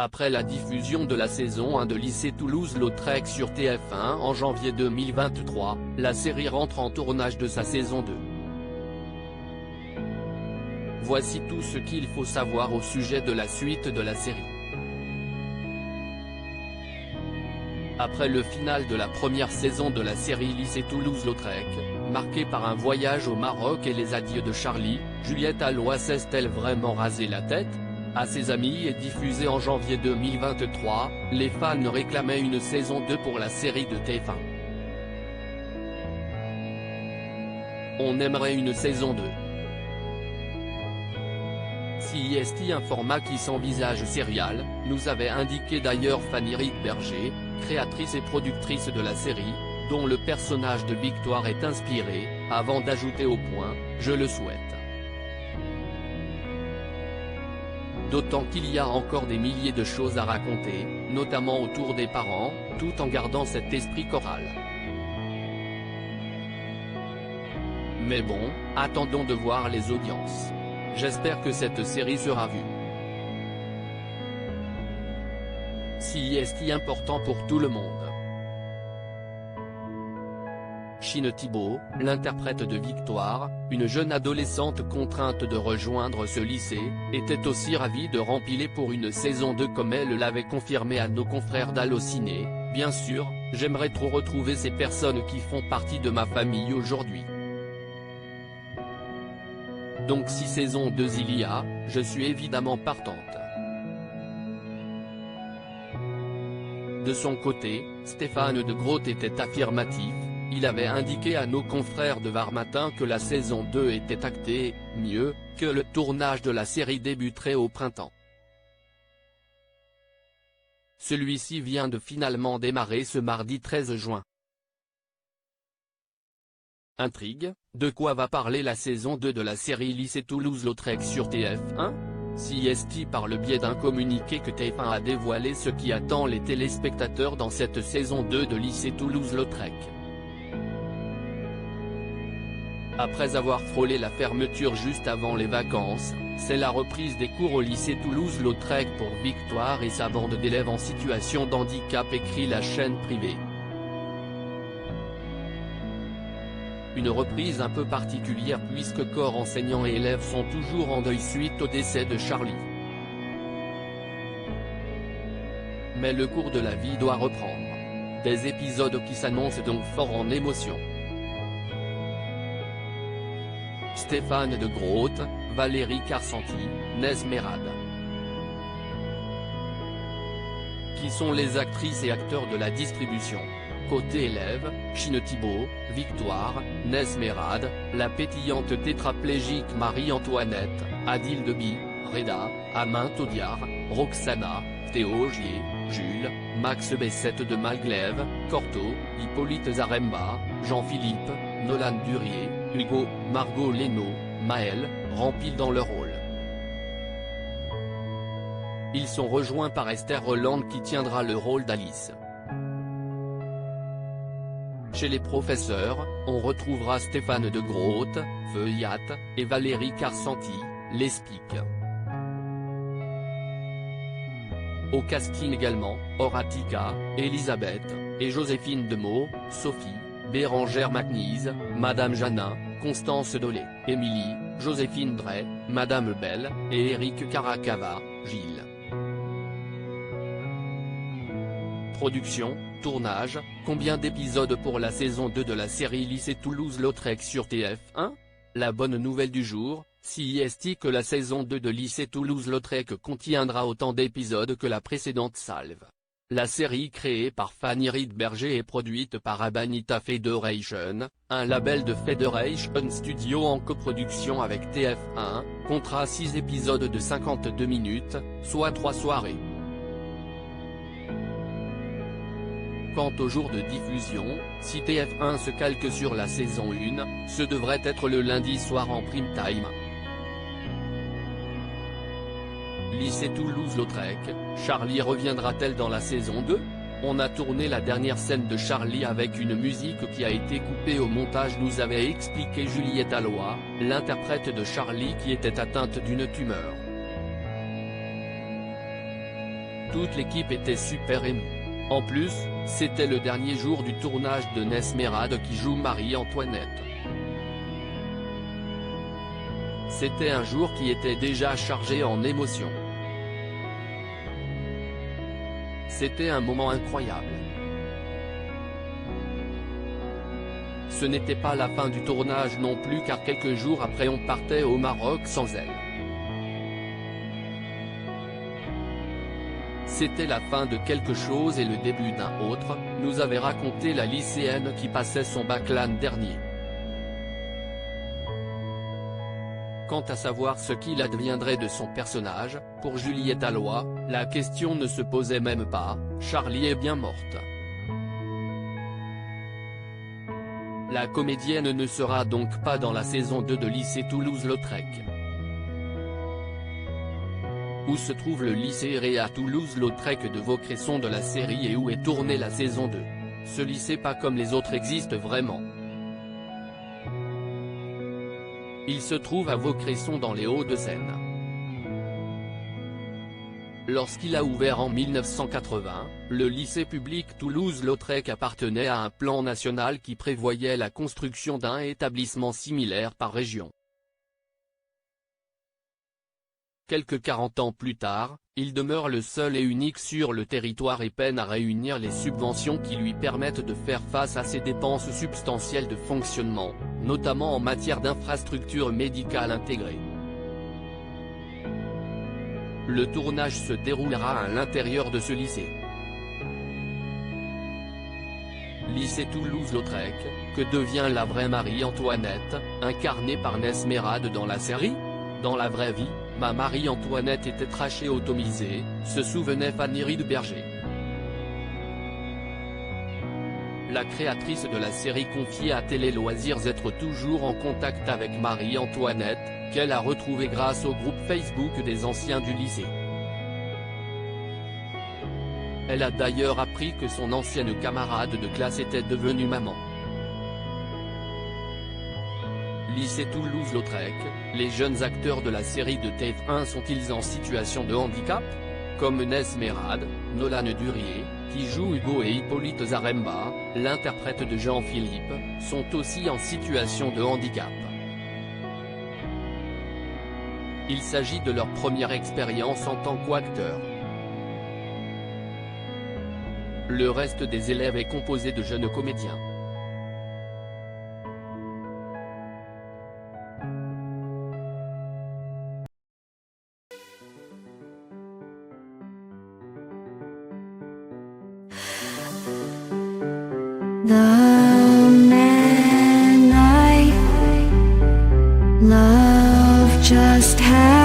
Après la diffusion de la saison 1 de Lycée Toulouse-Lautrec sur TF1 en janvier 2023, la série rentre en tournage de sa saison 2. Voici tout ce qu'il faut savoir au sujet de la suite de la série. Après le final de la première saison de la série Lycée Toulouse-Lautrec, marquée par un voyage au Maroc et les adieux de Charlie, Juliette Alloy s'est-elle vraiment rasé la tête? À ses amis et diffusée en janvier 2023, les fans réclamaient une saison 2 pour la série de TF1. On aimerait une saison 2. CIST, un format qui s'envisage serial, nous avait indiqué d'ailleurs Fanny Rietberger, créatrice et productrice de la série, dont le personnage de Victoire est inspiré, avant d'ajouter au point, je le souhaite. D'autant qu'il y a encore des milliers de choses à raconter, notamment autour des parents, tout en gardant cet esprit choral. Mais bon, attendons de voir les audiences. J'espère que cette série sera vue. CIST important pour tout le monde. Chine Thibault, l'interprète de Victoire, une jeune adolescente contrainte de rejoindre ce lycée, était aussi ravie de remplir pour une saison 2 comme elle l'avait confirmé à nos confrères d'Allociné. Bien sûr, j'aimerais trop retrouver ces personnes qui font partie de ma famille aujourd'hui. Donc si saison 2 il y a, je suis évidemment partante. De son côté, Stéphane de Groot était affirmatif. Il avait indiqué à nos confrères de Var Matin que la saison 2 était actée, mieux, que le tournage de la série débuterait au printemps. Celui-ci vient de finalement démarrer ce mardi 13 juin. Intrigue, de quoi va parler la saison 2 de la série Lycée Toulouse-Lautrec sur TF1 ? CIST par le biais d'un communiqué que TF1 a dévoilé ce qui attend les téléspectateurs dans cette saison 2 de Lycée Toulouse-Lautrec. Après avoir frôlé la fermeture juste avant les vacances, c'est la reprise des cours au lycée Toulouse-Lautrec pour Victoire et sa bande d'élèves en situation d'handicap, écrit la chaîne privée. Une reprise un peu particulière puisque corps enseignants et élèves sont toujours en deuil suite au décès de Charlie. Mais le cours de la vie doit reprendre. Des épisodes qui s'annoncent donc fort en émotion. Stéphane de Groot, Valérie Carsanti, Nesmerade. Qui sont les actrices et acteurs de la distribution? Côté élève, Chine Thibault, Victoire, Nesmerade, la pétillante tétraplégique Marie-Antoinette, Adil Deby, Reda, Amin Taudiard, Roxana, Théo Gier, Jules, Max Bessette de Malglaive, Corto, Hippolyte Zaremba, Jean-Philippe, Nolan Durier, Hugo, Margot Leno, Maël, remplissent dans leur rôle. Ils sont rejoints par Esther Rolland qui tiendra le rôle d'Alice. Chez les professeurs, on retrouvera Stéphane de Groot, Feuillate, et Valérie Carsanti, Lespic. Au casting également, Horatica, Elisabeth, et Joséphine Demeaux, Sophie, Bérangère Macnise, Madame Janin, Constance Dolé, Émilie, Joséphine Drey, Madame Belle, et Éric Caracava, Gilles. Production, tournage, combien d'épisodes pour la saison 2 de la série Lycée Toulouse-Lautrec sur TF1 ? La bonne nouvelle du jour, CIST que la saison 2 de Lycée Toulouse-Lautrec contiendra autant d'épisodes que la précédente salve. La série créée par Fanny Rietberger et produite par Abanita Federation, un label de Federation Studio en coproduction avec TF1, comptera 6 épisodes de 52 minutes, soit 3 soirées. Quant au jour de diffusion, si TF1 se calque sur la saison 1, ce devrait être le lundi soir en prime time. Lycée Toulouse-Lautrec, Charlie reviendra-t-elle dans la saison 2 ? On a tourné la dernière scène de Charlie avec une musique qui a été coupée au montage, nous avait expliqué Juliette Alloy, l'interprète de Charlie qui était atteinte d'une tumeur. Toute l'équipe était super émue. En plus, c'était le dernier jour du tournage de Nesmerade qui joue Marie-Antoinette. C'était un jour qui était déjà chargé en émotions. C'était un moment incroyable. Ce n'était pas la fin du tournage non plus car quelques jours après on partait au Maroc sans elle. C'était la fin de quelque chose et le début d'un autre, nous avait raconté la lycéenne qui passait son bac l'an dernier. Quant à savoir ce qu'il adviendrait de son personnage, pour Juliette Alloy, la question ne se posait même pas, Charlie est bien morte. La comédienne ne sera donc pas dans la saison 2 de Lycée Toulouse-Lautrec. Où se trouve le lycée Réa Toulouse-Lautrec de Vaucresson de la série et où est tournée la saison 2? Ce lycée pas comme les autres existe vraiment. Il se trouve à Vaucresson dans les Hauts-de-Seine. Lorsqu'il a ouvert en 1980, le lycée public Toulouse-Lautrec appartenait à un plan national qui prévoyait la construction d'un établissement similaire par région. Quelques 40 ans plus tard, il demeure le seul et unique sur le territoire et peine à réunir les subventions qui lui permettent de faire face à ses dépenses substantielles de fonctionnement, notamment en matière d'infrastructures médicales intégrées. Le tournage se déroulera à l'intérieur de ce lycée. Lycée Toulouse-Lautrec, que devient la vraie Marie-Antoinette, incarnée par Nesmerade dans la série? Dans la vraie vie, ma Marie-Antoinette était trachéotomisée, se souvenait Fanny Riedberger. La créatrice de la série confiait à Télé Loisirs être toujours en contact avec Marie-Antoinette, qu'elle a retrouvée grâce au groupe Facebook des anciens du lycée. Elle a d'ailleurs appris que son ancienne camarade de classe était devenue maman. Lycée Toulouse-Lautrec, les jeunes acteurs de la série de TF1 sont-ils en situation de handicap? Comme Nesmerade, Nolan Durier, qui joue Hugo et Hippolyte Zaremba, l'interprète de Jean-Philippe, sont aussi en situation de handicap. Il s'agit de leur première expérience en tant qu'acteurs. Le reste des élèves est composé de jeunes comédiens. The man I love just had